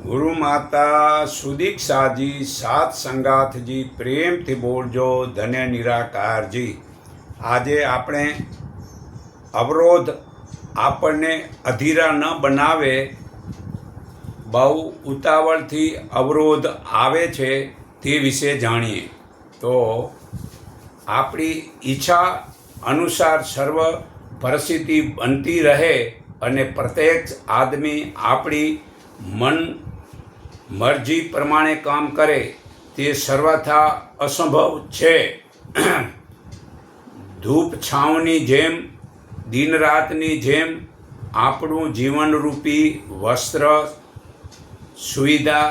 ગુરુ માતા સુદીક્ષાજી સાત સંગાથજી પ્રેમથી બોલજો ધન્ય નિરાકારજી। આજે આપણે અવરોધ આપણને અધીરા ન બનાવે, બહુ ઉતાવળથી અવરોધ આવે છે તે વિશે જાણીએ તો આપણી ઈચ્છા અનુસાર સર્વ પરિસ્થિતિ બનતી રહે અને પ્રત્યેક આદમી આપણી મન મરજી પ્રમાણે કામ કરે તે સર્વથા અસંભવ છે। ધૂપ છાંવની જેમ દિન રાતની જેમ આપણું જીવનરૂપી વસ્ત્ર સુવિધા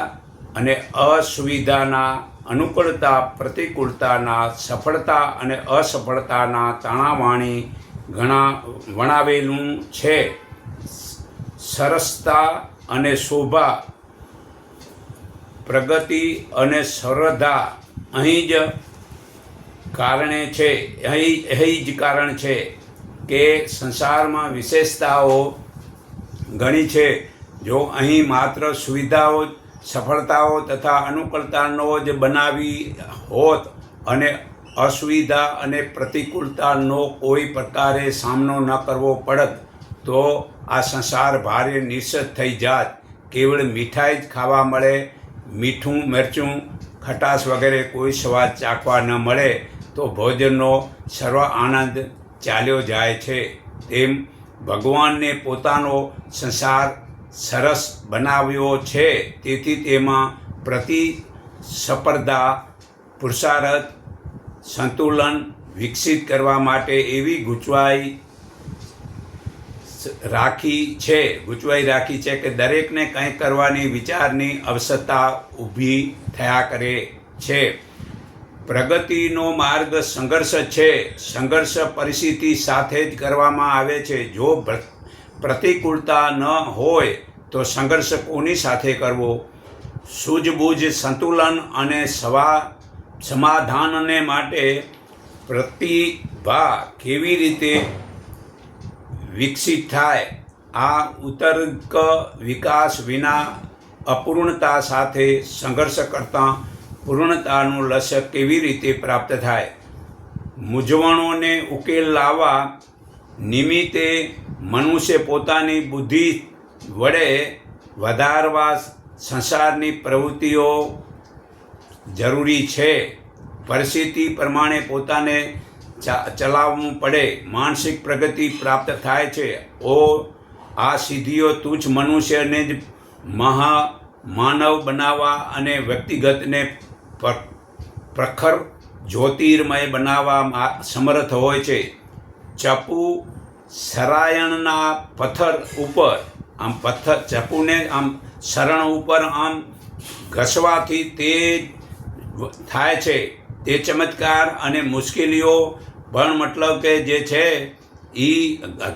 અને અસુવિધાના અનુકૂળતા પ્રતિકૂળતાના સફળતા અને અસફળતાના તાણાવાણી ઘણા વણાવેલું છે। સરસતા અને શોભા, પ્રગતિ અને શ્રદ્ધા અહીં જ કારણ છે કે સંસારમાં વિશેષતાઓ ઘણી છે। જો અહીં માત્ર સુવિધાઓ સફળતાઓ તથા અનુકૂળતાનો જ બનાવી હોત અને અસુવિધા અને પ્રતિકૂળતાનો કોઈ પ્રકારે સામનો ન કરવો પડત તો આ સંસાર ભારે નિશ્ચિત થઈ જાત। કેવળ મીઠાઈ જ ખાવા મળે, મીઠું મરચું ખટાશ વગેરે કોઈ સ્વાદ ચાખવા ન મળે તો ભોજનનો સર્વ આનંદ ચાલ્યો જાય છે। તેમ ભગવાનને પોતાનો સંસાર સરસ બનાવ્યો છે, તેથી તેમાં પ્રતિસ્પર્ધા પુરુષાર્થ સંતુલન વિકસિત કરવા માટે એવી ગૂંચવાઈ રાખી છે કે દરેકને કંઈ કરવાની વિચારની આવશ્યકતા ઊભી થયા કરે છે। પ્રગતિનો માર્ગ સંઘર્ષ છે। સંઘર્ષ પરિસ્થિતિ સાથે જ કરવામાં આવે છે। જો પ્રતિકૂળતા ન હોય તો સંઘર્ષ કોની સાથે કરવો? સૂઝબૂઝ સંતુલન અને સમાધાનને માટે પ્રતિભા કેવી રીતે વિકસિત થાય? આ ઉત્તર્ક વિકાસ વિના અપૂર્ણતા સાથે સંઘર્ષ કરતાં પૂર્ણતાનું લક્ષ્ય કેવી રીતે પ્રાપ્ત થાય? મૂંઝવણોને ઉકેલ લાવવા નિમિત્તે મનુષ્ય પોતાની બુદ્ધિ વડે વધારવા સંસારની પ્રવૃત્તિઓ જરૂરી છે। પરિસ્થિતિ પ્રમાણે પોતાને ચલાવવું પડે, માનસિક પ્રગતિ પ્રાપ્ત થાય છે। આ સિદ્ધિઓ તુચ્છ મનુષ્યને જ માનવ બનાવવા અને વ્યક્તિગતને પ્રખર જ્યોતિર્મય બનાવવા સમર્થ હોય છે। ચપ્પુ સરાયણના પથ્થર ઉપર ચપ્પુને શરણ ઉપર ઘસવાથી તે થાય છે। તે ચમત્કાર અને મુશ્કેલીઓ પણ મતલબ કે જે છે એ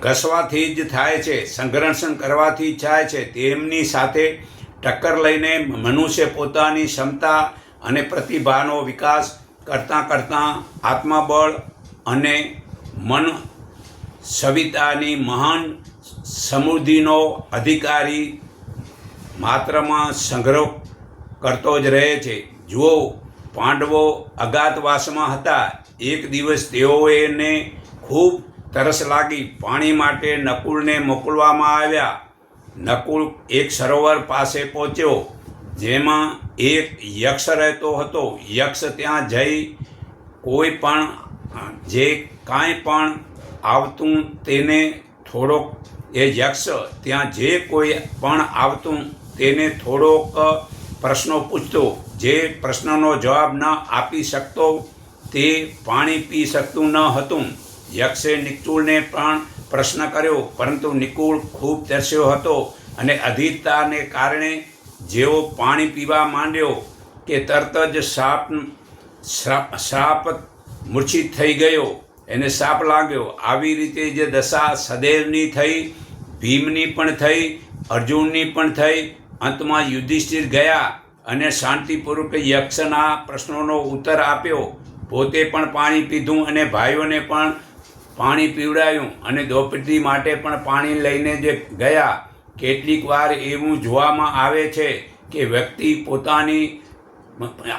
ઘસવાથી જ થાય છે, સંઘર્ષ કરવાથી થાય છે। તેમની સાથે ટક્કર લઈને મનુષ્ય પોતાની ક્ષમતા અને પ્રતિભાનો વિકાસ કરતાં આત્મબળ અને મન સવિતાની મહાન સમૃદ્ધિનો અધિકારી માત્રમાં સંગ્રહ કરતો જ રહે છે। જુઓ, પાંડવો અજ્ઞાતવાસમાં હતા। એક દિવસ તેઓને ખૂબ તરસ લાગી। પાણી માટે નકુલને મોકલવામાં આવ્યા। નકુલ એક સરોવર પાસે પહોંચ્યો જેમાં એક યક્ષ રહેતો હતો। યક્ષ ત્યાં જઈ કાંઈ પણ આવતું તેને થોડોક પ્રશ્નો પૂછતો। જે પ્રશ્નનો જવાબ ન આપી શકતો તે પાણી પી શકતું ન હતું। યક્ષે નિકુલને પણ પ્રશ્ન કર્યો, પરંતુ નિકુલ ખૂબ તરસ્યો હતો અને અધીરતાને કારણે જેવો પાણી પીવા માંડ્યો કે તરત જ શ્રાપ મૂર્છિત થઈ ગયો, એને શાપ લાગ્યો। આવી રીતે જે દશા સદેવની થઈ, ભીમની પણ થઈ, અર્જુનની પણ થઈ। અંતમાં યુધિષ્ઠિર ગયા અને શાંતિપૂર્વક યક્ષના પ્રશ્નોનો ઉત્તર આપ્યો। પોતે પણ પાણી પીધું અને ભાઈઓને પણ પાણી પીવડાવ્યું અને દ્રૌપદી માટે પણ પાણી લઈને જ ગયા। કેટલીક વાર એવું જોવામાં આવે છે કે વ્યક્તિ પોતાની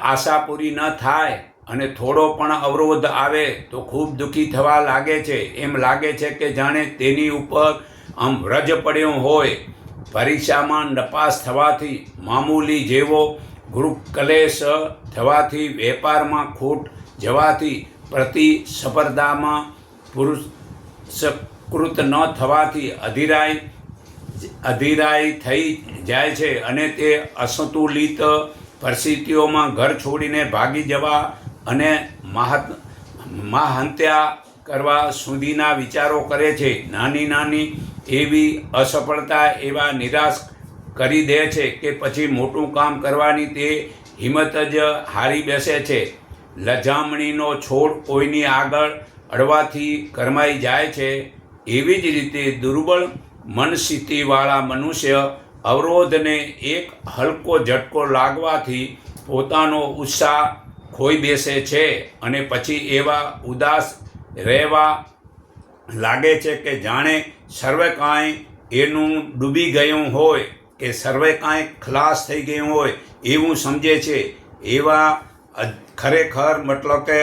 આશા પૂરી ન થાય અને થોડો પણ અવરોધ આવે તો ખૂબ દુઃખી થવા લાગે છે. એમ લાગે છે કે જાણે તેની ઉપર આમ વ્રજ પડ્યો હોય. પરીક્ષામાં નપાસ થવાથી, મામૂલી જેવો ગૃહકલેશ થવાથી, વેપારમાં ખોટ જવાથી, પ્રતિસ્પર્ધામાં પુરસ્કૃત ન થવાથી અધીરાઈ થઈ જાય છે અને તે અસંતુલિત પરિસ્થિતિઓમાં ઘર છોડીને ભાગી જવા અને મહાહત્યા કરવા સુધીના વિચારો કરે છે. નાની નાની એવી અસફળતા એવા નિરાશ કરી દે છે કે પછી મોટું કામ કરવાની તે હિંમત જ હારી બેસે છે. લજામણીનો છોડ કોઈની આગળ અડવાથી કરમાઈ જાય છે. એવી જ રીતે દુર્બળ મનસ્થિતિવાળા મનુષ્ય અવરોધને એક હલકો ઝટકો લાગવાથી પોતાનો ઉત્સાહ ખોઈ બેસે છે અને પછી એવા ઉદાસ રહેવા લાગે છે કે જાણે સર્વે કાંઈ એનું ડૂબી ગયું હોય કે સર્વે કાંઈ ખલાસ થઈ ગયું હોય એવું સમજે છે. એવા ખરેખર મતલબ કે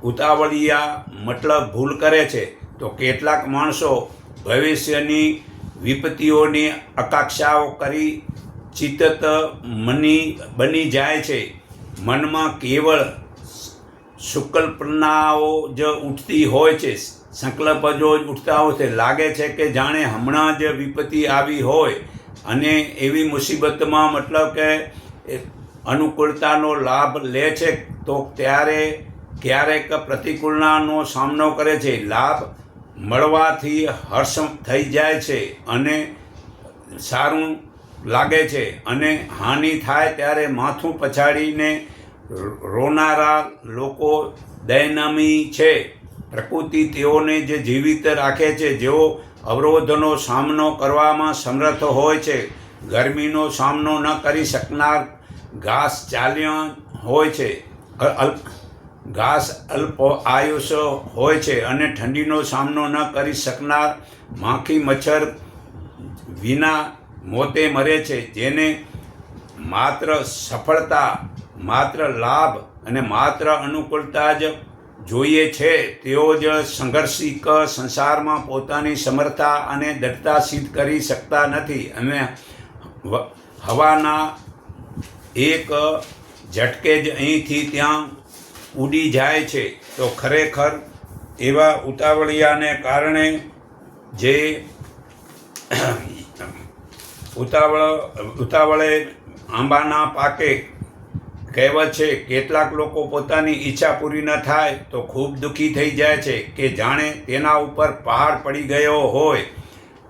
ઉતાવળિયા મતલબ ભૂલ કરે છે. તો કેટલાક માણસો ભવિષ્યની વિપત્તિઓની આકાંક્ષાઓ કરી ચિત્ત બની જાય છે. મનમાં કેવળ સંકલ્પનાઓ જ ઉઠતી હોય છે, સંકલ્પ જો ઉઠતા હોય છે. લાગે છે કે જાણે હમણાં જ વિપત્તિ આવી હોય અને એવી મુસીબતમાં મતલબ કે અનુકૂળતાનો લાભ લે છે તો ત્યારે ક્યારેક પ્રતિકૂળતાનો સામનો કરે છે. લાભ મળવાથી હર્ષ થઈ જાય છે અને સારું લાગે છે અને હાનિ થાય ત્યારે માથું પછાડીને રોનારા લોકો દયનમી છે. પ્રકૃતિ તેઓને જે જીવિત રાખે છે, જેઓ અવરોધનો સામનો કરવામાં સમર્થ હોય છે. ગરમીનો સામનો ન કરી શકનાર ઘાસ ચાલ્યા હોય છે, ઘાસ અલ્પ આયુષ્ય હોય છે અને ઠંડીનો સામનો ન કરી શકનાર માખી મચ્છર વિના મોતે મરે છે. જેને માત્ર સફળતા, માત્ર લાભ અને માત્ર અનુકૂળતા જ જોઈએ છે, તેઓ જ સંઘર્ષિક સંસારમાં પોતાની સમર્થતા અને દૃઢતા સિદ્ધ કરી શકતા નથી અને હવાના એક ઝટકે જ અહીંથી ત્યાં ઉડી જાય છે. તો ખરેખર એવા ઉતાવળિયાને કારણે જે ઉતાવળે આંબાના પાકે કહેવત છે. કેટલાક લોકો પોતાની ઈચ્છા પૂરી ન થાય તો ખૂબ દુઃખી થઈ જાય છે કે જાણે તેના ઉપર પહાડ પડી ગયો હોય.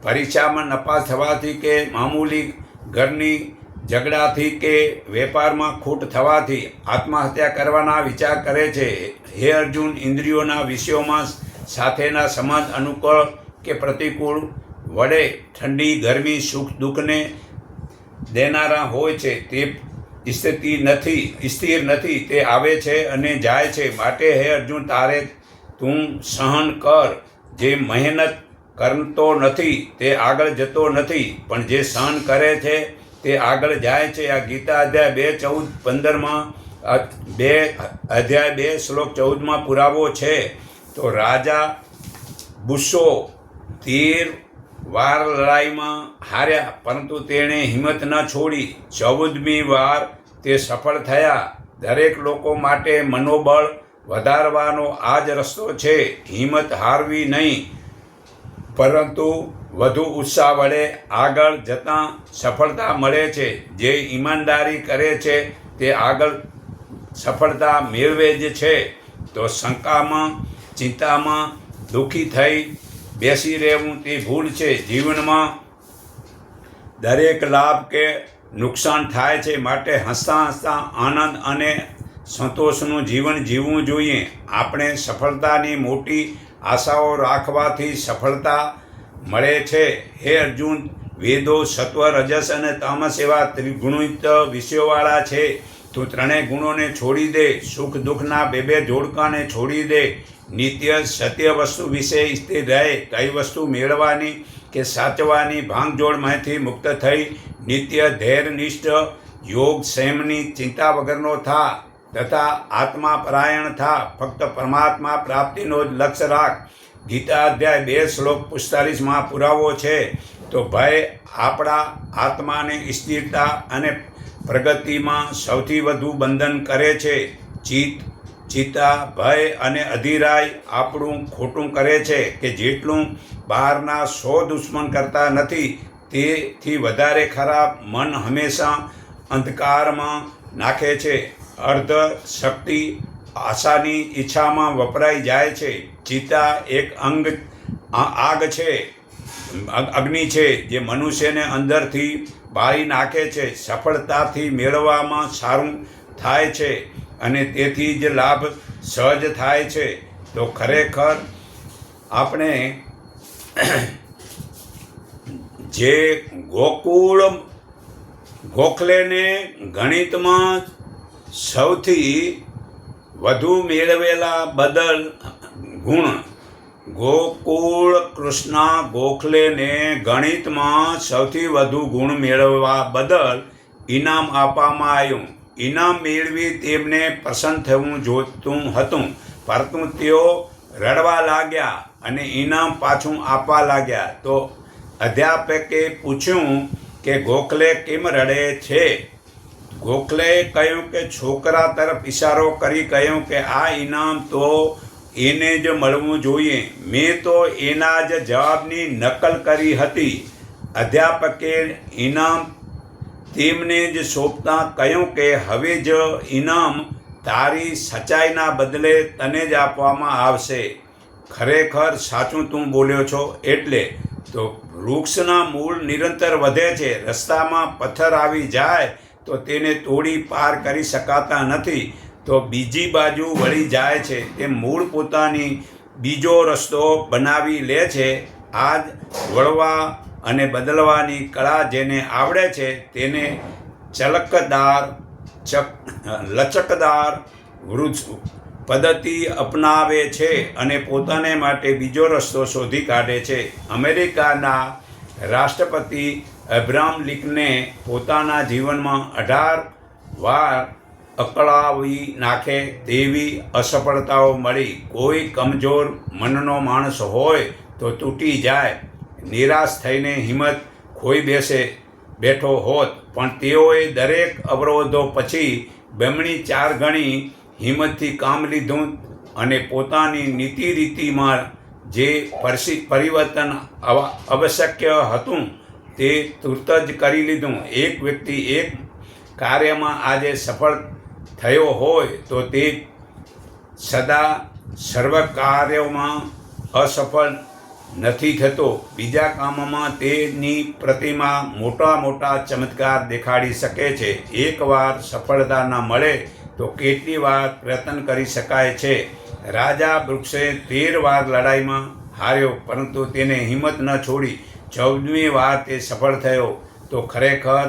પરીક્ષામાં નપાસ થવાથી કે મામૂલી ઘરની ઝઘડાથી કે વેપારમાં ખોટ થવાથી આત્મહત્યા કરવાના વિચાર કરે છે. હે અર્જુન, ઇન્દ્રિયોના વિષયોમાં સાથેના સંબંધ અનુકૂળ કે પ્રતિકૂળ વડે ઠંડી ગરમી સુખ દુઃખને દેનારા હોય છે. તે સ્થિર નથી, તે આવે છે અને જાય છે. માટે હે અર્જુન, તારે તું સહન કર. જે મહેનત કરતો નથી તે આગળ જતો નથી, પણ જે સહન કરે છે તે આગળ જાય છે. આ ગીતા અધ્યાય 2 શ્લોક 14 પુરાવો છે. તો રાજા બુસ્સો 13 વાર લડાઈમાં હાર્યા, પરંતુ તેણે હિંમત ન છોડી. 14મી વાર તે સફળ થયા. દરેક લોકો માટે મનોબળ વધારવાનો આ જ રસ્તો છે. હિંમત હારવી નહીં, પરંતુ વધુ ઉત્સાહ વડે આગળ જતાં સફળતા મળે છે. જે ઈમાનદારી કરે છે તે આગળ સફળતા મેળવે જ છે. તો શંકામાં, ચિંતામાં દુઃખી થઈ બેસી રહેવું તે ભૂલ છે. જીવનમાં દરેક લાભ કે નુકસાન થાય છે, માટે હસતા હસતા આનંદ અને સંતોષનું જીવન જીવવું જોઈએ. આપણે સફળતાની મોટી આશાઓ રાખવાથી સફળતા મળે છે. હે અર્જુન, વેદો સત્વ, રજસ અને તામસ એવા ત્રિગુણિત વિષયોવાળા છે. તું ત્રણેય ગુણોને છોડી દે. સુખ દુઃખના બે જોડકાને છોડી દે. નિત્ય સત્ય વસ્તુ વિશે સ્થિર રહે. કઈ વસ્તુ મેળવવાની કે સાચવાની ભાંગજોડમાંથી મુક્ત થઈ નિત્ય ધૈર્યનિષ્ઠ યોગ સંયમની ચિંતા વગરનો થા તથા આત્મા પરાયણ થા, ફક્ત પરમાત્મા પ્રાપ્તિનો જ લક્ષ્ય રાખ. ગીતા અધ્યાય 2 શ્લોક 45 પુરાવો છે. તો ભય આપણા આત્માને સ્થિરતા અને પ્રગતિમાં સૌથી વધુ બંધન કરે છે. ચિંતા, ભય અને અધીરાય આપણું ખોટું કરે છે કે જેટલું બહારના 100 દુશ્મન કરતા નથી તેથી વધારે ખરાબ મન હંમેશા અંધકારમાં નાખે છે. અર્ધ શક્તિ આશાની ઈચ્છામાં વપરાઈ જાય છે. ચિંતા એક આગ છે, અગ્નિ છે જે મનુષ્યને અંદરથી બાળી નાખે છે. સફળતાથી મેળવવામાં સારું થાય છે અને તેથી જ લાભ સહજ થાય છે. તો ખરેખર આપણે જે ગોખલેને ગણિતમાં સૌથી વધુ મેળવેલા બદલ ગુણ, ગોકુળ કૃષ્ણ ગોખલેને ગણિતમાં સૌથી વધુ ગુણ મેળવવા બદલ ઇનામ આપવામાં આવ્યું. ઇનામ મેળવી તેમને પ્રસન્ન થવું જોઈતું હતું, પરંતુ તેઓ રડવા લાગ્યા અને ઇનામ પાછું આપવા લાગ્યા. તો અધ્યાપકે પૂછ્યું કે ગોખલે કેમ રડે છે? ગોખલેએ કહ્યું કે છોકરા તરફ ઇશારો કરી કહ્યું કે આ ઇનામ તો એને જ મળવું જોઈએ. મેં તો એના જ જવાબની નકલ કરી હતી. અધ્યાપકે ઇનામ તેમને જ સોંપતા કહ્યું કે હવે જ ઇનામ તારી સચ્ચાઈના બદલે તને જ આપવામાં આવશે. ખરેખર સાચું તું બોલ્યો છો. એટલે તો વૃક્ષના મૂળ નિરંતર વધે છે. રસ્તામાં પથ્થર આવી જાય તો તેને તોડી પાર કરી શકાતા નથી, તો બીજી બાજુ વળી જાય છે. તે મૂળ પોતાની બીજો રસ્તો બનાવી લે છે. આ જ વળવા અને બદલવાની કળા જેને આવડે છે તેને લચકદાર વૃક્ષ પદ્ધતિ અપનાવે છે અને પોતાને માટે બીજો રસ્તો શોધી કાઢે છે. અમેરિકાના રાષ્ટ્રપતિ અબ્રાહમ લિંકને પોતાના જીવનમાં 18 વાર અકળાવી નાખે તેવી અસફળતાઓ મળી. કોઈ કમજોર મનનો માણસ હોય તો તૂટી જાય, નિરાશ થઈને હિંમત ખોઈ બેઠો હોત, પણ તેઓએ દરેક અવરોધો પછી બમણી 4 ગણી હિંમતથી કામ લીધું અને પોતાની નીતિ રીતિમાં જે પરિવર્તન આવશ્યક હતું તે તુરત જ કરી લીધું. એક વ્યક્તિ એક કાર્યમાં આજે સફળ થયો હોય તો તે સદા સર્વ કાર્યોમાં અસફળ નથી થતો. બીજા કામમાં તેની પ્રતિમા મોટા ચમત્કાર દેખાડી શકે છે. એકવાર સફળતા ન મળે તો કેટલી વાર પ્રયત્ન કરી શકાય છે. રાજા વૃક્ષે 13 વાર લડાઈમાં હાર્યો, પરંતુ તેને હિંમત ન છોડી 14મી વાર તે સફળ થયો. તો ખરેખર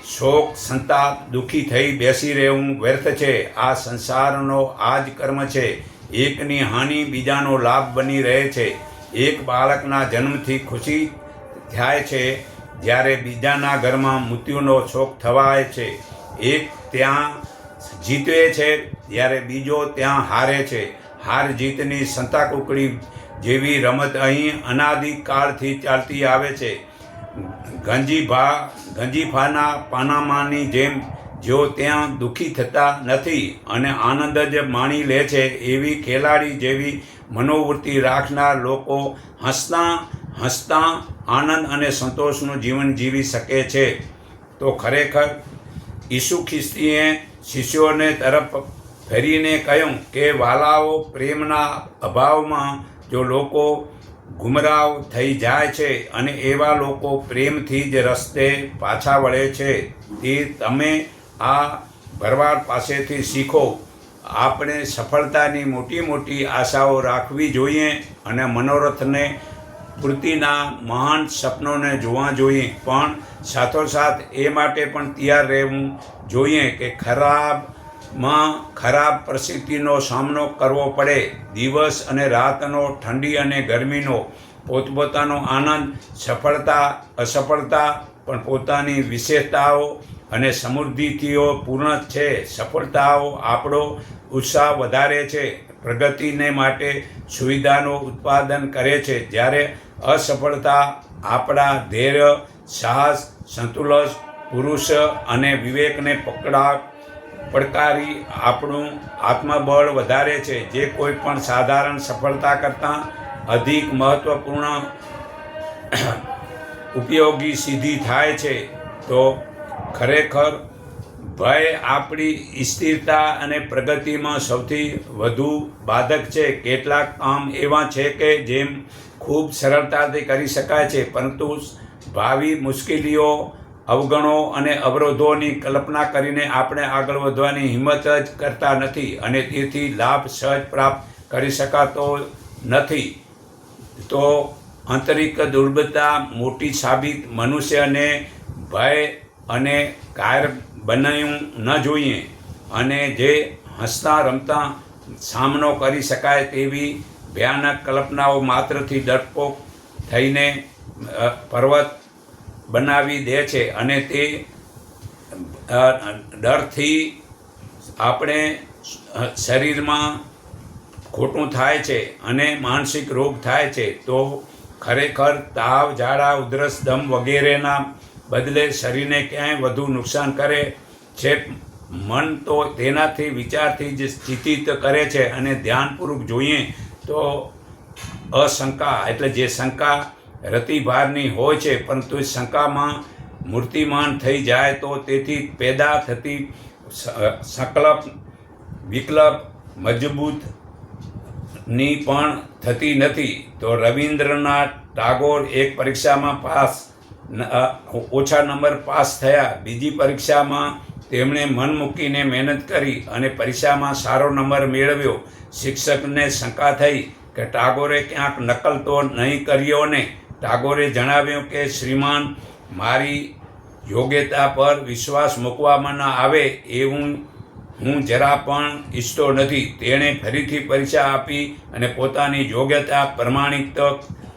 શોક, સંતાપ, દુઃખી થઈ બેસી રહેવું વ્યર્થ છે. આ સંસારનો આ જ કર્મ છે. એકની હાનિ બીજાનો લાભ બની રહે છે. એક બાળકના જન્મથી ખુશી થાય છે, જ્યારે બીજાના ઘરમાં મૃત્યુનો શોક થવાય છે. એક ત્યાં જીતે છે જ્યારે બીજો ત્યાં હારે છે. હાર જીતની સંતાકુકડી જેવી રમત અહીં અનાદિકાળથી ચાલતી આવે છે. ગંજીફાના પાનામાંની જેમ જેઓ ત્યાં દુઃખી થતા નથી અને આનંદ જ માણી લે છે, એવી ખેલાડી જેવી મનોવૃત્તિ રાખનાર લોકો હસતા આનંદ અને સંતોષનું જીવન જીવી શકે છે. તો ખરેખર ઈસુ ખ્રિસ્તીએ શિષ્યોને તરફ ફેરીને કહ્યું કે વાલાઓ, પ્રેમના અભાવમાં જો લોકો ગુમરાહ થઈ જાય છે અને એવા લોકો પ્રેમથી જ રસ્તે પાછા વળે છે, તે તમે આ ભરવાડ પાસેથી શીખો. આપણે સફળતાની મોટી આશાઓ રાખવી જોઈએ અને મનોરથને પૂર્તિના મહાન સપનોને જોવા જોઈએ, પણ સાથોસાથ એ માટે પણ તૈયાર રહેવું જોઈએ કે ખરાબ પરિસ્થિતિનો સામનો કરવો પડે. દિવસ અને રાતનો, ઠંડી અને ગરમીનો પોતપોતાનો આનંદ, સફળતા અસફળતા પણ પોતાની વિશેષતાઓ અને સમૃદ્ધિથીઓ પૂર્ણ છે. સફળતાઓ આપણો ઉત્સાહ વધારે છે, પ્રગતિને માટે સુવિધાનું ઉત્પાદન કરે છે, જ્યારે અસફળતા આપણા ધૈર્ય, સાહસ, સંતુલન, પુરુષ અને વિવેકને પડકારી આપણું આત્મબળ વધારે છે. જે કોઈ પણ સાધારણ સફળતા કરતાં અધિક મહત્ત્વપૂર્ણ ઉપયોગી સિદ્ધિ થાય છે. તો ખરેખર ભય આપણી સ્થિરતા અને પ્રગતિમાં સૌથી વધુ બાધક છે. કેટલાક કામ એવા છે કે જેમ ખૂબ સરળતાથી કરી શકાય છે, પરંતુ ભાવિ મુશ્કેલીઓ અવગણો અને અવરોધોની કલ્પના કરીને આપણે આગળ વધવાની હિંમત જ કરતા નથી, અને તેથી લાભ સહજ પ્રાપ્ત કરી શકાતો નથી. તો આંતરિક દુર્બળતા મોટી સાબિત મનુષ્યને ભય અને કાયર બનાવવું ન જોઈએ, અને જે હસતા રમતા સામનો કરી શકાય તેવી ભયાનક કલ્પનાઓ માત્રથી ડરપોક થઈને પર્વત બનાવી દે છે. અને તે ડરથી આપણે શરીરમાં ખોટું થાય છે અને માનસિક રોગ થાય છે. તો ખરેખર તાવ, ઝાડા, ઉધરસ, દમ વગેરેના બદલે શરીરને ક્યાંય વધુ નુકસાન કરે છે. મન તો તેનાથી વિચારથી જ ચિંતિત કરે છે. અને ધ્યાનપૂર્વક જોઈએ તો અશંકા એટલે જે શંકા રતિભારની હોય છે, પરંતુ શંકામાં મૂર્તિમાન થઈ જાય તો તેથી પેદા થતી સંકલ્પ વિકલ્પ મજબૂતની પણ થતી નથી. તો રવિન્દ્રનાથ ટાગોર એક પરીક્ષામાં ઓછા નંબર પાસ થયા. બીજી પરીક્ષામાં તેમણે મન મૂકીને મહેનત કરી અને પરીક્ષામાં સારો નંબર મેળવ્યો. શિક્ષકને શંકા થઈ કે ટાગોરે ક્યાંક નકલ તો નહીં કર્યો ને? ટાગોરે જણાવ્યું કે શ્રીમાન, મારી યોગ્યતા પર વિશ્વાસ મૂકવામાં ન આવે એવું હું જરા પણ ઈચ્છતો નથી. તેણે ફરીથી પરીક્ષા આપી અને પોતાની યોગ્યતા પ્રમાણિત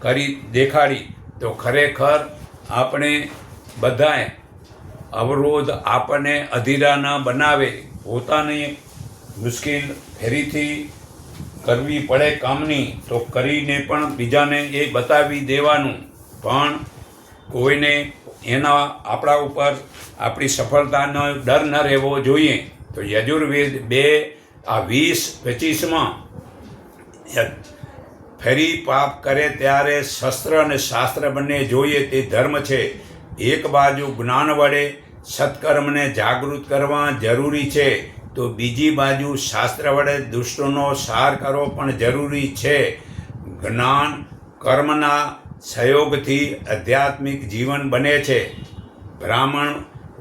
કરી દેખાડી. તો ખરેખર આપણે બધાએ અવરોધ આપણને અધીરા ન બનાવે. પોતાની મુશ્કેલ ફરીથી કરવી પડે કામની તો કરીને પણ બીજાને એ બતાવી દેવાનું. પણ કોઈને આપણા ઉપર આપણી સફળતાનો ડર ન રહેવો જોઈએ. તો યજુર્વેદ 2:20-25 ફરી પાપ કરે ત્યારે શસ્ત્ર અને શાસ્ત્ર બંને જોઈએ તે ધર્મ છે. એક બાજુ જ્ઞાન વડે સત્કર્મને જાગૃત કરવા જરૂરી છે, તો બીજી બાજુ શાસ્ત્ર વડે દુષ્ટોનો સાર કરવો પણ જરૂરી છે. જ્ઞાન કર્મના સહયોગથી આધ્યાત્મિક જીવન બને છે. બ્રાહ્મણ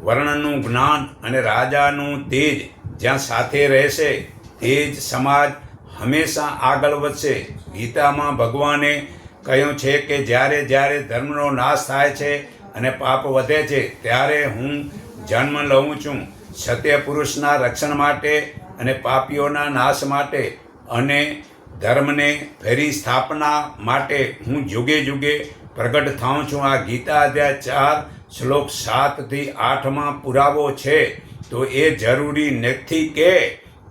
વર્ણનું જ્ઞાન અને રાજાનું તેજ જ્યાં સાથે રહેશે, તે જ સમાજ હંમેશા આગળ વધશે. ગીતામાં ભગવાને કહ્યું છે કે જ્યારે જ્યારે ધર્મનો નાશ થાય છે અને પાપ વધે છે, ત્યારે હું જન્મ લઉં છું, સત્ય પુરુષના રક્ષણ માટે અને પાપીઓના નાશ માટે, અને ધર્મને ફરી સ્થાપના માટે હું જુગે જુગે પ્રગટ થાઉં છું. આ ગીતા અધ્યાય 4 શ્લોક 7-8 પુરાવો છે. તો એ જરૂરી નથી કે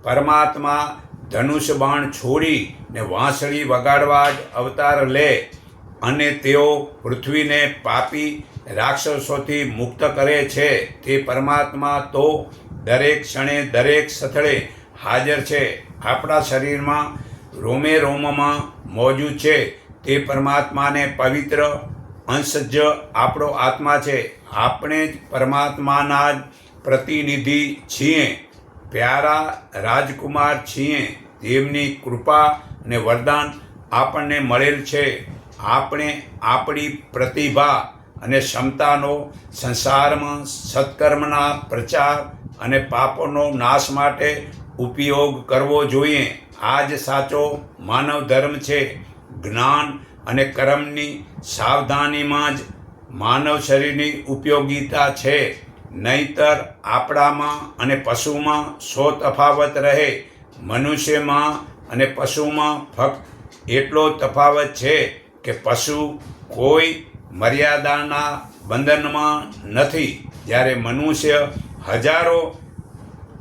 પરમાત્મા ધનુષ બાણ છોડી ને વાંસળી વગાડવા જ અવતાર લે અને તેઓ પૃથ્વીને પાપી રાક્ષસોથી મુક્ત કરે છે. તે પરમાત્મા તો દરેક ક્ષણે દરેક સ્થળે હાજર છે. આપણા શરીરમાં રોમે રોમમાં મોજૂદ છે. તે પરમાત્માને પવિત્ર અંશ જ આપણો આત્મા છે. આપણે જ પરમાત્માના જ પ્રતિનિધિ છીએ, પ્યારા રાજકુમાર છીએ. તેમની કૃપા અને વરદાન આપણને મળેલ છે. આપણે આપણી પ્રતિભા અને ક્ષમતાનો સંસારમાં સત્કર્મના પ્રચાર અને પાપોનો નાશ માટે ઉપયોગ કરવો જોઈએ. આ જ સાચો માનવ ધર્મ છે. જ્ઞાન અને કર્મની સાવધાનીમાં જ માનવ શરીરની ઉપયોગિતા છે. નહીંતર આપણામાં અને પશુમાં શો તફાવત રહે? મનુષ્યમાં અને પશુમાં ફક્ત એટલો તફાવત છે કે પશુ કોઈ મર્યાદાના બંધનમાં નથી, જ્યારે મનુષ્ય હજારો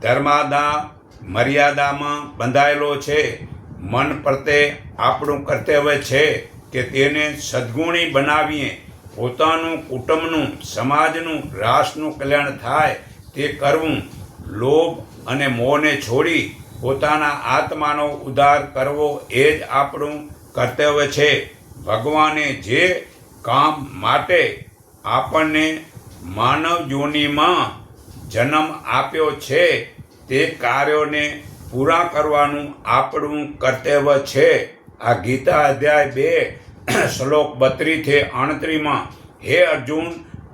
ધર્માદા મર્યાદામાં બંધાયેલો છે. મન પ્રત્યે આપણું કર્તવ્ય છે કે તેને સદ્ગુણી બનાવીએ. પોતાનું, કુટુંબનું, સમાજનું, રાષ્ટ્રનું કલ્યાણ થાય તે કરવું. લોભ અને મોહને છોડી પોતાના આત્માનો ઉદ્ધાર કરવો એ જ આપણું કર્તવ્ય છે. ભગવાને જે કામ માટે આપણને માનવ યોનિમાં જન્મ આપ્યો છે તે કાર્યોને પૂરા કરવાનું આપણું કર્તવ્ય છે. આ ગીતા અધ્યાય 2 શ્લોક 32-38 હે અર્જુન,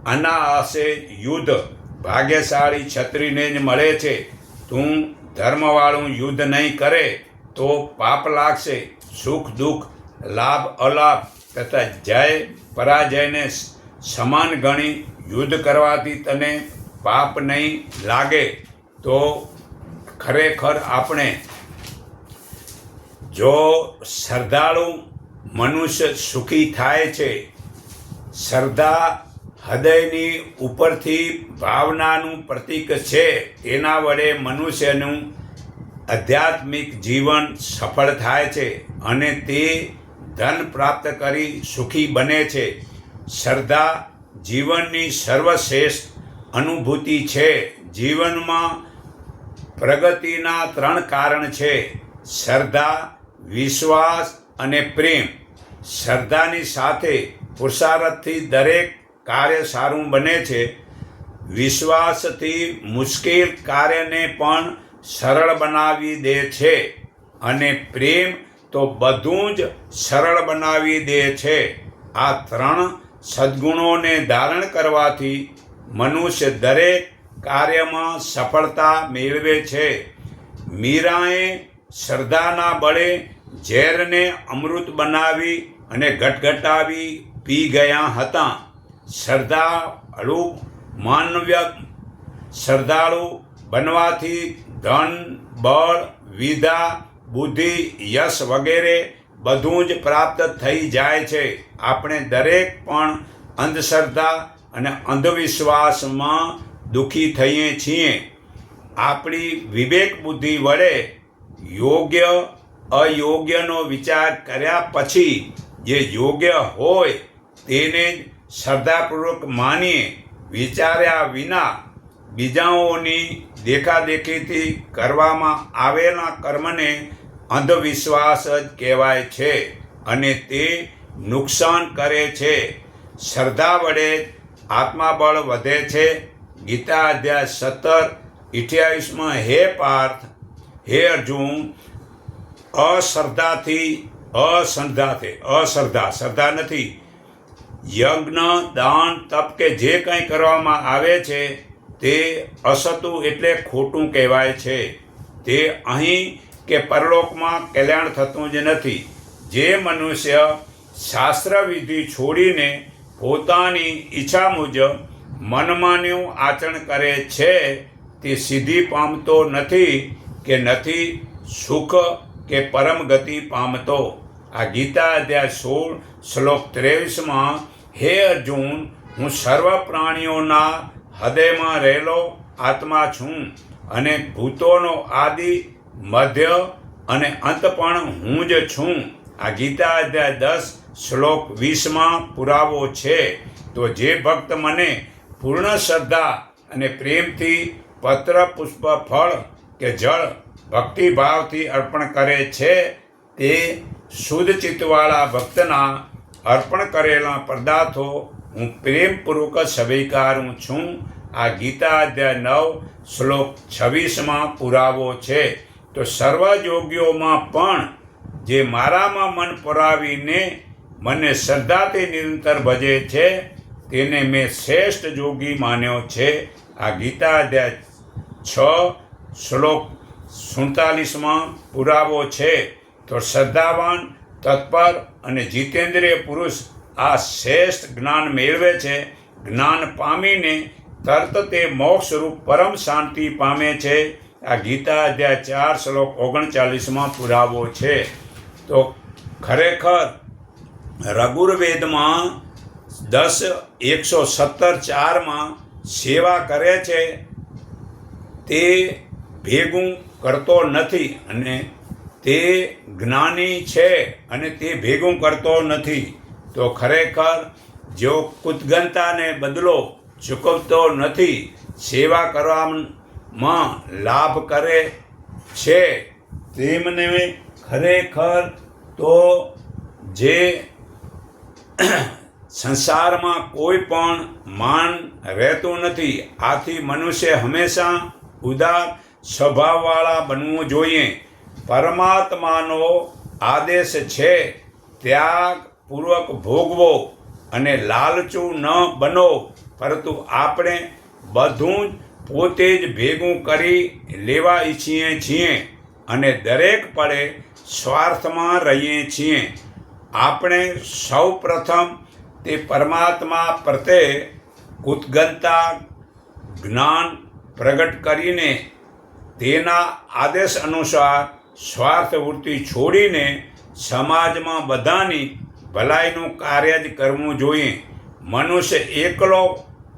અનાયાસે યુદ્ધ ભાગ્યશાળી ક્ષત્રિયને જ મળે છે. તું ધર્મવાળું યુદ્ધ નહીં કરે તો પાપ લાગશે. સુખ દુઃખ, લાભ અલાભ તથા જય પરાજયને સમાન ગણી યુદ્ધ કરવાથી તને પાપ નહીં લાગે. તો ખરેખર આપણે જો શ્રદ્ધાળુ મનુષ્ય સુખી થાય છે. શ્રદ્ધા હૃદયની ઉપરથી ભાવનાનું પ્રતીક છે. તેના વડે મનુષ્યનું આધ્યાત્મિક જીવન સફળ થાય છે અને તે ધન પ્રાપ્ત કરી સુખી બને છે. શ્રદ્ધા જીવનની સર્વશ્રેષ્ઠ અનુભૂતિ છે. જીવનમાં પ્રગતિના 3 કારણ છે: શ્રદ્ધા, વિશ્વાસ અને પ્રેમ. શ્રદ્ધાની સાથે પુરુષાર્થથી દરેક કાર્ય સારું બને છે. વિશ્વાસથી મુશ્કેલ કાર્યને પણ સરળ બનાવી દે છે અને પ્રેમ તો બધું જ સરળ બનાવી દે છે. આ 3 સદ્ગુણોને ધારણ કરવાથી મનુષ્ય દરેક કાર્યમાં સફળતા મેળવે છે. મીરાએ શ્રદ્ધાના બળે ઝેરને અમૃત બનાવી અને ગટગટાવી પી ગયા હતા. શ્રદ્ધાળુ બનવાથી ધન, બળ, વિદ્યા, બુદ્ધિ, યશ વગેરે બધું જ પ્રાપ્ત થઈ જાય છે. આપણે દરેક પણ અંધશ્રદ્ધા અને અંધવિશ્વાસમાં દુઃખી થઈએ છીએ. આપણી વિવેક બુદ્ધિ વડે યોગ્ય અયોગ્યનો વિચાર કર્યા પછી જે યોગ્ય હોય તેને જ શ્રદ્ધાપૂર્વક માનીએ. વિચાર્યા વિના બીજાઓની દેખાદેખીથી કરવામાં આવેલા કર્મને અંધવિશ્વાસ જ કહેવાય છે અને તે નુકસાન કરે છે. શ્રદ્ધા વડે આત્માબળ વધે છે. ગીતા અધ્યાય 17-28 હે પાર્થ, હે અર્જુન, શ્રદ્ધા નથી, યજ્ઞ, દાન, તપ કે જે કંઈ કરવામાં આવે છે તે અસતું એટલે ખોટું કહેવાય છે. તે અહીં કે પરલોકમાં કલ્યાણ થતું જ નથી. જે મનુષ્ય શાસ્ત્રવિધિ છોડીને પોતાની ઈચ્છા મુજબ મનમાન્યું આચરણ કરે છે તે સિદ્ધિ પામતો નથી કે નથી સુખ કે પરમ ગતિ પામતો. આ ગીતા અધ્યાય 16 શ્લોક 23 હે અર્જુન, હું સર્વ પ્રાણીઓના હૃદયમાં રહેલો આત્મા છું અને ભૂતોનો આદિ, મધ્ય અને અંત પણ હું જ છું. આ ગીતા અધ્યાય 10 શ્લોક 20 પુરાવો છે. તો જે ભક્ત મને પૂર્ણ શ્રદ્ધા અને પ્રેમથી પત્ર, પુષ્પ, ફળ કે જળ ભક્તિભાવથી અર્પણ કરે છે તે શુદ્ધ ચિત્તવાળા ભક્તના અર્પણ કરેલા પદાર્થો હું પ્રેમપૂર્વક સ્વીકારું છું. આ ગીતા અધ્યાય 9 શ્લોક 26 પુરાવો છે. તો સર્વ યોગીઓમાં પણ જે મારામાં મન પુરાવીને મને શ્રદ્ધાથી નિરંતર ભજે છે તેને મેં શ્રેષ્ઠ યોગી માન્યો છે. આ ગીતા અધ્યાય 6 શ્લોક 47 પુરાવો છે. તો શ્રદ્ધાવાન, તત્પર અને જીતેન્દ્રિય પુરુષ આ શ્રેષ્ઠ જ્ઞાન મેળવે છે. જ્ઞાન પામીને તરત તે મોક્ષરૂપ પરમ શાંતિ પામે છે. આ ગીતા અધ્યાય 4 શ્લોક 39 પુરાવો છે. તો ખરેખર રઘુર્વેદમાં 10:117-4 સેવા કરે છે તે ભેગું કરતો નથી, અને તે જ્ઞાની છે અને તે ભેગું કરતો નથી, તો ખરેખર જો કૃતજ્ઞતાને બદલો ચૂકવતો નથી, સેવા કરવામાં લાભ કરે છે, તેમને ખરેખર તો જે સંસારમાં કોઈ પણ માન રહેતું નથી. આથી મનુષ્ય હંમેશા ઉદાર સ્વભાવવાળા બનવું જોઈએ. પરમાત્માનો આદેશ છે ત્યાગપૂર્વક ભોગવો અને લાલચુ ન બનો, પરંતુ આપણે બધું જ પોતે જ ભેગું કરી લેવા ઈચ્છીએ છીએ અને દરેક પળે સ્વાર્થમાં રહીએ છીએ. આપણે સૌ પ્રથમ તે પરમાત્મા પ્રત્યે કૃતજ્ઞતા જ્ઞાન પ્રગટ કરીને તેના આદેશ અનુસાર સ્વાર્થ વૃત્તિ છોડીને સમાજમાં બધાની ભલાઈનું કાર્ય જ કરવું જોઈએ. મનુષ્ય એકલો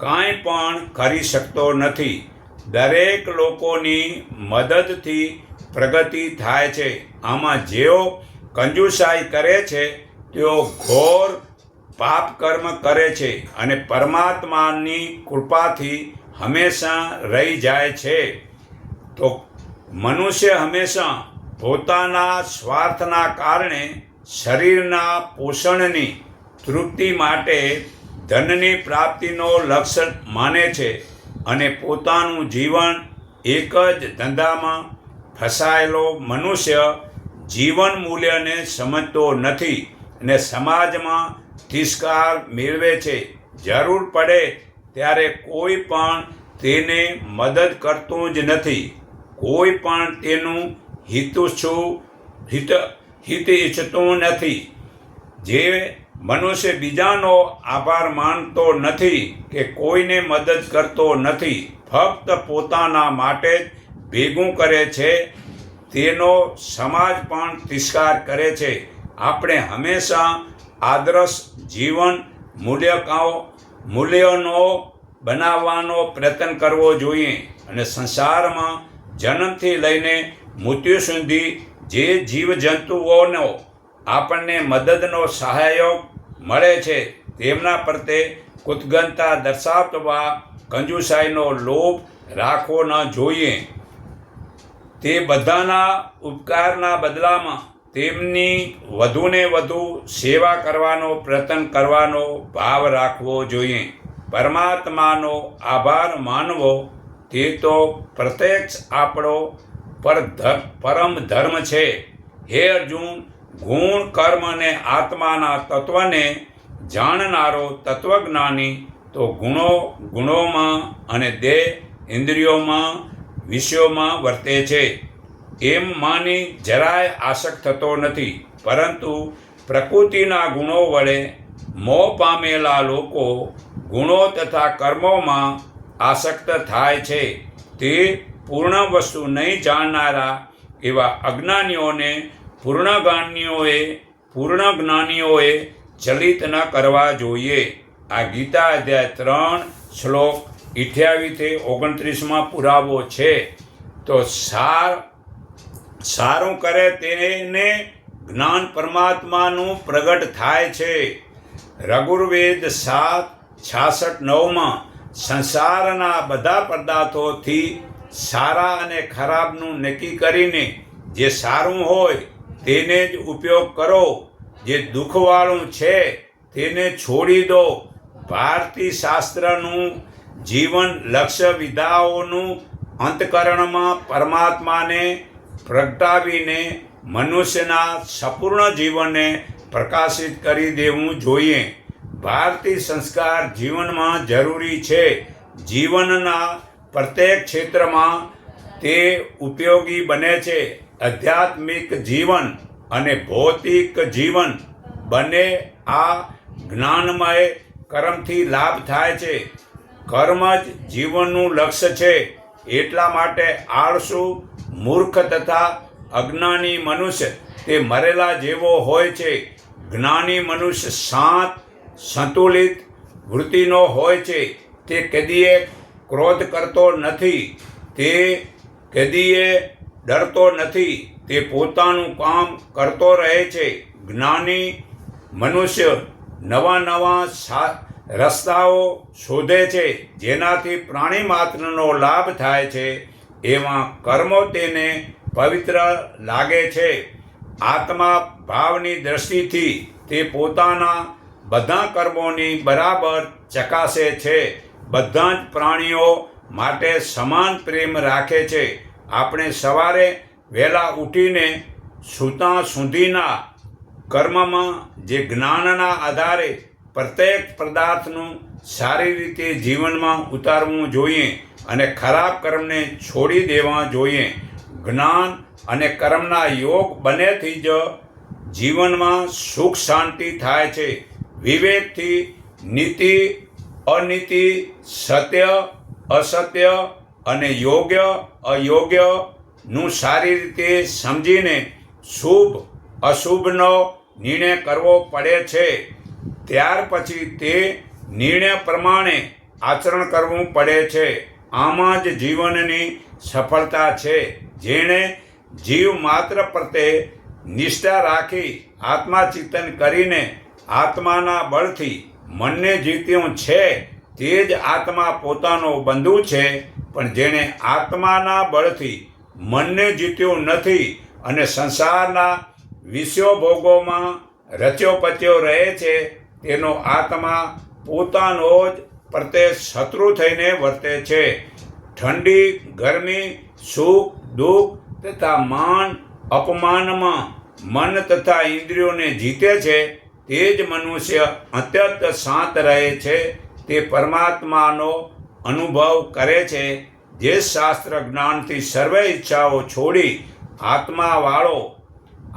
કાંઈ પણ કરી શકતો નથી. દરેક લોકોની મદદથી પ્રગતિ થાય છે. આમાં જેઓ કંજુસાઈ કરે છે તેઓ ઘોર પાપ કર્મ કરે છે અને પરમાત્માની કૃપાથી હંમેશા રહી જાય છે. તો મનુષ્ય હંમેશા પોતાના સ્વાર્થના કારણે શરીરના પોષણની તૃપ્તિ માટે ધનની પ્રાપ્તિનો લક્ષ્ય માને છે અને પોતાનું જીવન એક જ ધંધામાં ફસાયેલો મનુષ્ય જીવન મૂલ્યને સમજતો નથી અને સમાજમાં તિરસ્કાર મેળવે છે. જરૂર પડે ત્યારે કોઈ પણ તેને મદદ કરતું જ નથી. કોઈ પણ તેનું હિત ઈચ્છતું નથી. જે મનુષ્ય બીજાનો આભાર માનતો નથી કે કોઈને મદદ કરતો નથી, ફક્ત પોતાના માટે જ ભેગું કરે છે, તેનો સમાજ પણ તિરસ્કાર કરે છે. આપણે હંમેશા આદર્શ જીવન મૂલ્યોનો બનાવવાનો પ્રયત્ન કરવો જોઈએ અને સંસારમાં જન્મથી લઈને મૃત્યુ સુધી જે જીવજંતુઓનો આપણને મદદનો સહયોગ મળે છે તેમના પ્રત્યે કૃતજ્ઞતા દર્શાવવા કંજુસાઈનો લોભ રાખવો ન જોઈએ. તે બધાના ઉપકારના બદલામાં તેમની વધુને વધુ સેવા કરવાનો પ્રયત્ન કરવાનો ભાવ રાખવો જોઈએ. પરમાત્માનો આભાર માનવો તે તો પ્રત્યક્ષ આપણો પરમ ધર્મ છે. હે અર્જુન, ગુણ કર્મ અને આત્માના તત્વને જાણનારો તત્વજ્ઞાની તો ગુણોમાં અને દેહ ઇન્દ્રિયોમાં વિષયોમાં વર્તે છે એમ માની જરાય આસક્ત થતો નથી. પરંતુ પ્રકૃતિના ગુણો વડે મોહ પામેલા લોકો ગુણો તથા કર્મોમાં આસક્ત થાય છે. તે પૂર્ણ વસ્તુ નહીં જાણનારા એવા અજ્ઞાનીઓને પૂર્ણ જ્ઞાનીઓએ ચલિત ન કરવા જોઈએ. આ ગીતા અધ્યાય 3 શ્લોક 28-29 પુરાવો છે. તો સારું કરે તેને જ્ઞાન પરમાત્માનું પ્રગટ થાય છે. રઘુર્વેદ 7:66-9 સંસારના બધા પદાર્થોથી સારા અને ખરાબનું નક્કી કરીને જે સારું હોય તેને જ ઉપયોગ કરો, જે દુઃખવાળું છે તેને છોડી દો. ભારતીય શાસ્ત્રનું જીવન લક્ષ્ય વિધાઓનું અંતકરણમાં પરમાત્માને પ્રગટાવીને મનુષ્યના સંપૂર્ણ જીવનને પ્રકાશિત કરી દેવું જોઈએ. ભારતીય સંસ્કાર જીવનમાં જરૂરી છે. જીવનના પ્રત્યેક ક્ષેત્રમાં તે ઉપયોગી બને છે. આધ્યાત્મિક જીવન અને ભૌતિક જીવન બંને આ જ્ઞાનમય કર્મથી લાભ થાય છે. કર્મ જ જીવનનું લક્ષ્ય છે. એટલા માટે આળસુ, મૂર્ખ તથા અજ્ઞાની મનુષ્ય તે મરેલા જેવો હોય છે. જ્ઞાની મનુષ્ય શાંત, સંતુલિત વૃત્તિનો હોય છે. તે કદીએ ક્રોધ કરતો નથી, તે કદીએ ડરતો નથી, તે પોતાનું કામ કરતો રહે છે. જ્ઞાની મનુષ્ય નવા નવા રસ્તાઓ શોધે છે, જેનાથી પ્રાણી માત્રનો લાભ થાય છે. એમાં કર્મો તેને પવિત્ર લાગે છે. આત્મા ભાવની દ્રષ્ટિથી તે પોતાના બધા કર્મોની બરાબર ચકાસે છે. બધા જ પ્રાણીઓ માટે સમાન પ્રેમ રાખે છે. આપણે સવારે વહેલા ઉઠીને સૂતા સુધીના કર્મમાં જે જ્ઞાનના આધારે પ્રત્યેક પદાર્થનું સારી રીતે જીવનમાં ઉતારવું જોઈએ અને ખરાબ કર્મને છોડી દેવા જોઈએ. જ્ઞાન અને કર્મના યોગ બંનેથી જ જીવનમાં સુખ શાંતિ થાય છે. વિવેકથી નીતિ અનીતિ, સત્ય અસત્ય અને યોગ્ય અયોગ્યનું સારી રીતે સમજીને શુભ અશુભનો નિર્ણય કરવો પડે છે. ત્યાર પછી તે નિર્ણય પ્રમાણે આચરણ કરવું પડે છે. આમાં જ જીવનની સફળતા છે. જેણે જીવ માત્ર પ્રત્યે નિષ્ઠા રાખી આત્માચિંતન કરીને આત્માના બળથી મનને જીત્યું છે, તે જ આત્મા પોતાનો બંધુ છે. પણ જેણે આત્માના બળથી મનને જીત્યું નથી અને સંસારના વિષયો ભોગોમાં રચ્યો પચ્યો રહે છે, તેનો આત્મા પોતાનો જ પ્રત્યે શત્રુ થઈને વર્તે છે. ઠંડી ગરમી, સુખ દુઃખ તથા માન અપમાનમાં મન તથા ઇન્દ્રિયોને જીતે છે. તે જ મનુષ્ય અત્યંત શાંત રહે છે. તે પરમાત્માનો અનુભવ કરે છે. જે શાસ્ત્ર જ્ઞાનથી સર્વે ઈચ્છાઓ છોડી આત્માવાળો,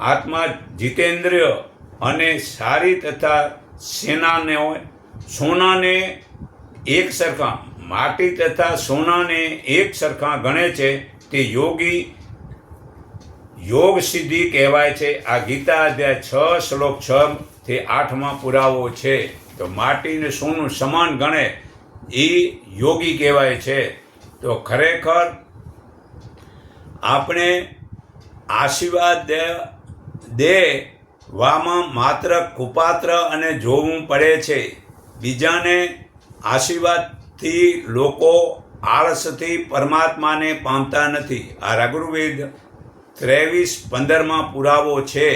આત્મા જીતેન્દ્રિય અને સારી તથા સોનાને એક સરખા, માટી તથા સોનાને એક સરખા ગણે છે, તે યોગ સિદ્ધિ કહેવાય છે. આ ગીતા અધ્યાય 6 શ્લોક 6 થી 8માં પુરાવો છે. તો માટીને સોનું સમાન ગણે એ યોગી કહેવાય છે. તો ખરેખર આપણે આશીર્વાદ દેવામાં માત્ર કુપાત્ર અને જોવું પડે છે. બીજાને આશીર્વાદથી લોકો આળસથી પરમાત્માને પામતા નથી. આ રઘુવેદ 23:15માં પુરાવો છે.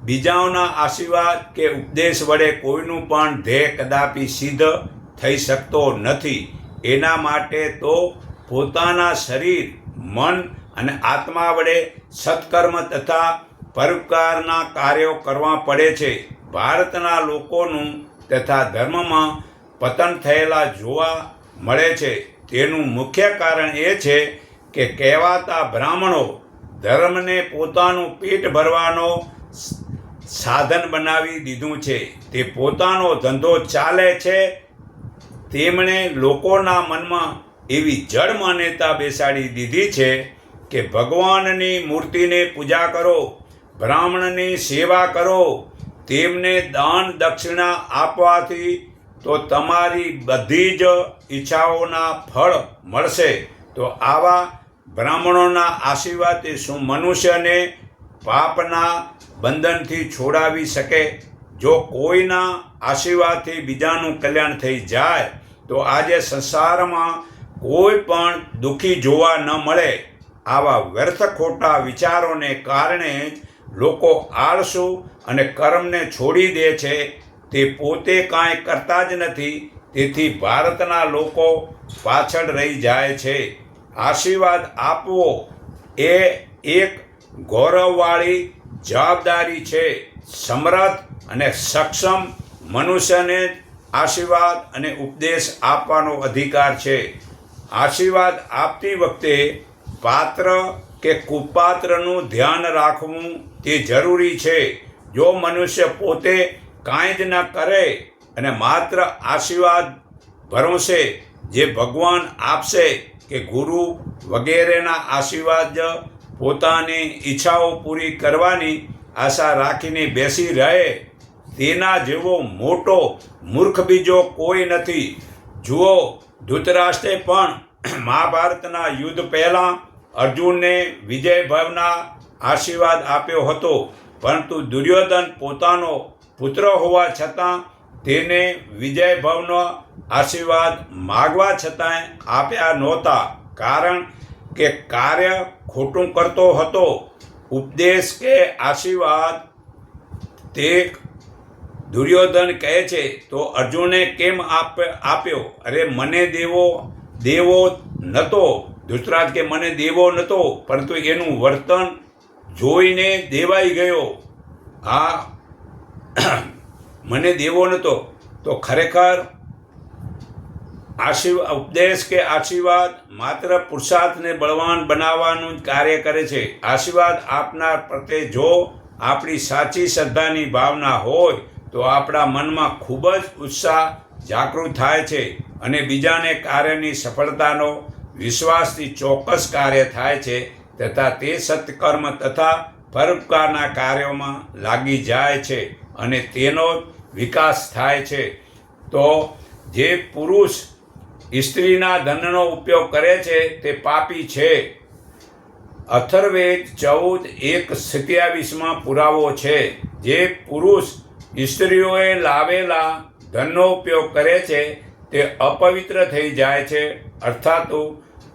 બીજાઓના આશીર્વાદ કે ઉપદેશ વડે કોઈનું પણ ધ્યેય કદાપી સિદ્ધ થઈ શકતો નથી. એના માટે તો પોતાના શરીર, મન અને આત્મા વડે સત્કર્મ તથા પરોપકારના કાર્યો કરવા પડે છે. ભારતના લોકોનું તથા ધર્મમાં પતન થયેલા જોવા મળે છે. તેનું મુખ્ય કારણ એ છે કે કહેવાતા બ્રાહ્મણો ધર્મને પોતાનું પેટ ભરવાનો સાધન બનાવી દીધું છે. તે પોતાનો ધંધો ચાલે છે. તેમણે લોકોના મનમાં એવી જડ માન્યતા બેસાડી દીધી છે કે ભગવાનની મૂર્તિને પૂજા કરો, બ્રાહ્મણની સેવા કરો, તેમને દાન દક્ષિણા આપવાથી તો તમારી બધી જ ઈચ્છાઓના ફળ મળશે. તો આવા બ્રાહ્મણોના આશીર્વાદથી શું મનુષ્યને પાપના બંધનથી છોડાવી શકે? જો કોઈના આશીર્વાદથી બીજાનું કલ્યાણ થઈ જાય તો આજે સંસારમાં કોઈ પણ દુઃખી જોવા ન મળે. આવા વ્યર્થ ખોટા વિચારોને કારણે જ લોકો આળસુ અને કર્મને છોડી દે છે. તે પોતે કાંઈ કરતા જ નથી. તેથી ભારતના લોકો પાછળ રહી જાય છે. આશીર્વાદ આપવો એ એક ગૌરવવાળી જવાબદારી છે. સમર્થ અને સક્ષમ મનુષ્યને આશીર્વાદ અને ઉપદેશ આપવાનો અધિકાર છે. આશીર્વાદ આપતી વખતે પાત્ર કે કુપાત્રનું ધ્યાન રાખવું તે જરૂરી છે. જો મનુષ્ય પોતે કાંઈ જ ન કરે અને માત્ર આશીર્વાદ ભરોસે જે ભગવાન આપશે કે ગુરુ વગેરેના આશીર્વાદ જ પોતાની ઈચ્છાઓ પૂરી કરવાની આશા રાખીને બેસી રહે, તેના જેવો મોટો મૂર્ખ બીજો કોઈ નથી. જુઓ, ધૃતરાષ્ટ્રે પણ મહાભારતના યુદ્ધ પહેલાં અર્જુનને વિજય ભવના આશીર્વાદ આપ્યો હતો, પરંતુ દુર્યોધન પોતાનો પુત્ર હોવા છતાં તેને વિજય ભવનો આશીર્વાદ માગવા છતાંય આપ્યા નહોતા, કારણ કે કાર્ય ખોટું કરતો હતો. ઉપદેશ કે આશીર્વાદ તે દુર્યોધન કહે છે તો અર્જુને કેમ આપ્યો? અરે મને દેવો નહોતો. ધૃતરાજ કે મને દેવો નહોતો, પરંતુ એનું વર્તન જોઈને દેવાઈ ગયો. મને દેવો નહોતો. તો ખરેખર ઉપદેશ કે આશીર્વાદ માત્ર પુરુષાર્થને બળવાન બનાવવાનું જ કાર્ય કરે છે. આશીર્વાદ આપનાર પ્રત્યે જો આપણી સાચી શ્રદ્ધાની ભાવના હોય તો આપણા મનમાં ખૂબ જ ઉત્સાહ જાગૃત થાય છે અને બીજાને કાર્યની સફળતાનો વિશ્વાસથી ચોક્કસ કાર્ય થાય છે તથા તે સત્કર્મ તથા પરોપકારના કાર્યોમાં લાગી જાય છે અને તેનો વિકાસ થાય છે. તો જે પુરુષ સ્ત્રીના ધનનો ઉપયોગ કરે છે તે પાપી છે. અથર્વવેદ 14:1-27 પુરાવો છે. જે પુરુષ સ્ત્રીઓએ લાવેલા ધનનો ઉપયોગ કરે છે તે અપવિત્ર થઈ જાય છે, અર્થાત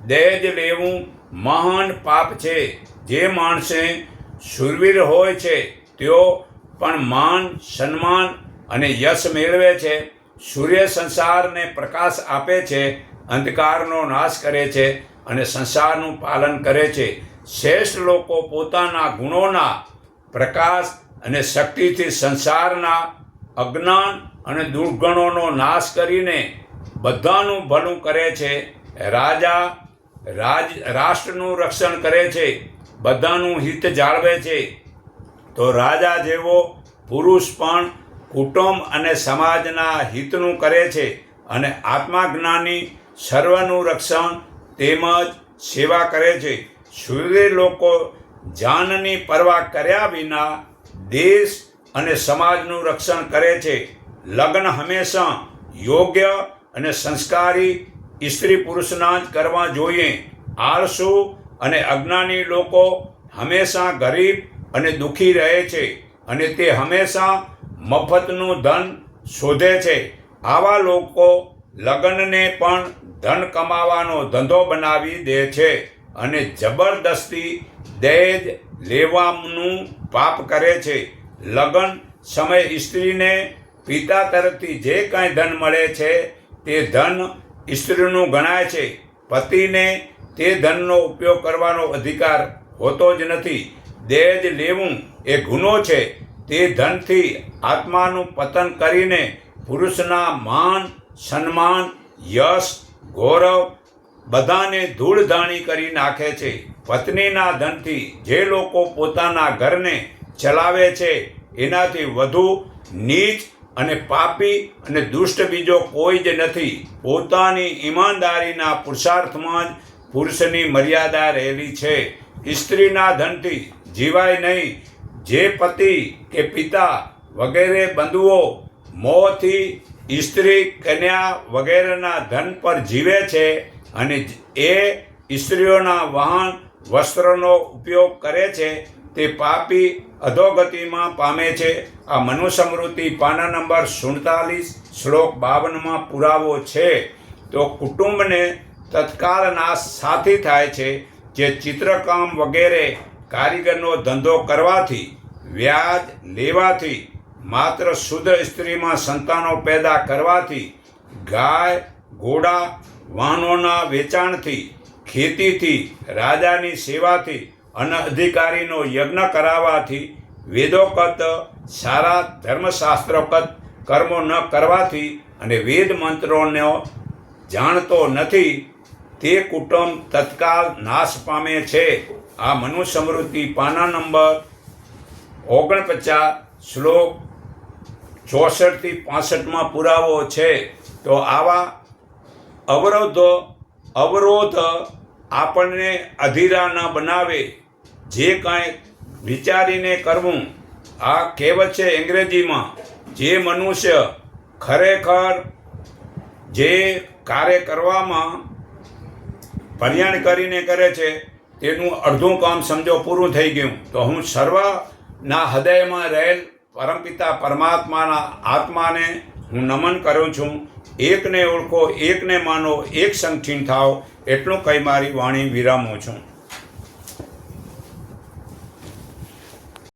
દહેજ લેવું મહાન પાપ છે. જે માણસે શૂરવીર હોય છે તેઓ પણ માન, સન્માન અને યશ મેળવે છે. સૂર્ય સંસારને પ્રકાશ આપે છે, અંધકારનો નાશ કરે છે અને સંસારનું પાલન કરે છે. શ્રેષ્ઠ લોકો પોતાના ગુણોના પ્રકાશ અને શક્તિથી સંસારના અજ્ઞાન અને દુર્ગુણોનો નાશ કરીને બધાનું ભલું કરે છે. રાજા રાષ્ટ્રનું રક્ષણ કરે છે, બધાનું હિત જાળવે છે. તો રાજા જેવો પુરુષ પણ કુટુંબ અને સમાજના હિતનું કરે છે અને આત્મજ્ઞાની સર્વનું રક્ષણ તેમજ સેવા કરે છે. શૂરવીર લોકો જાનની પરવા કર્યા વિના દેશ અને સમાજનું રક્ષણ કરે છે. લગ્ન હંમેશા યોગ્ય અને સંસ્કારી સ્ત્રી પુરુષના જ કરવા જોઈએ. આળસુ અને અજ્ઞાની લોકો હંમેશા ગરીબ અને દુઃખી રહે છે અને તે હંમેશા મફતનું ધન શોધે છે. આવા લોકો લગ્નને પણ ધન કમાવાનો ધંધો બનાવી દે છે અને જબરદસ્તી દહેજ લેવાનું પાપ કરે છે. લગ્ન સમયે સ્ત્રીને પિતા તરફથી જે કાંઈ ધન મળે છે તે ધન સ્ત્રીનું ગણાય છે. પતિને તે ધનનો ઉપયોગ કરવાનો અધિકાર હોતો જ નથી. દહેજ લેવું એ ગુનો છે. તે ધનથી આત્માનું પતન કરીને પુરુષના માન, સન્માન, યશ, ગૌરવ બધાને ધૂળધાણી કરી નાખે છે. પત્નીના ધનથી જે લોકો પોતાના ઘરને ચલાવે છે એનાથી વધુ નીચ અને પાપી અને દુષ્ટ બીજો કોઈ જ નથી. પોતાની ઈમાનદારીના પુરુષાર્થમાં જ પુરુષની મર્યાદા રહેલી છે. સ્ત્રીના ધનથી જીવાય નહીં. જે પતિ કે પિતા વગેરે બંધુઓ મોહથી સ્ત્રી, કન્યા વગેરેના ધન પર જીવે છે અને એ સ્ત્રીઓના વાહન, વસ્ત્રનો ઉપયોગ કરે છે તે પાપી અધોગતિમાં પામે છે. આ મનુસ્મૃતિ પાના નંબર 47 શ્લોક 52 પુરાવો છે. તો કુટુંબને તત્કાલ નાશ સાથી થાય છે. જે ચિત્રકામ વગેરે કારીગરનો ધંધો કરવાથી, વ્યાજ લેવાથી, માત્ર શુદ્ધ સ્ત્રીમાં સંતાનો પેદા કરવાથી, ગાય, ઘોડા, વાહનોના વેચાણથી, ખેતીથી, રાજાની સેવાથી અને અધિકારીનો યજ્ઞ કરાવવાથી, વેદોક્ત સારા ધર્મશાસ્ત્રોક્ત કર્મો ન કરવાથી અને વેદ મંત્રોનો જાણતો નથી તે કુટુંબ તત્કાલ નાશ પામે છે. આ મનુસ્મૃતિ પાના નંબર 49 શ્લોક 64-65 પુરાવો છે. તો આવા અવરોધ આપણને અધીરા ન બનાવે. જે કાંઈ વિચારીને કરવું. આ કહેવત છે અંગ્રેજીમાં, જે મનુષ્ય ખરેખર જે કાર્ય કરવામાં ભર્યાણ કરીને કરે છે તેનું અડધું કામ સમજો પૂરું થઈ ગયું. તો હું સર્વના હૃદયમાં રહેલ પરમપિતા પરમાત્માના આત્માને હું નમન કરું છું. એકને ઓળખો, એકને માનો, એક સંગઠીન થાવ, એટલું કહી મારી વાણી વિરામું છું.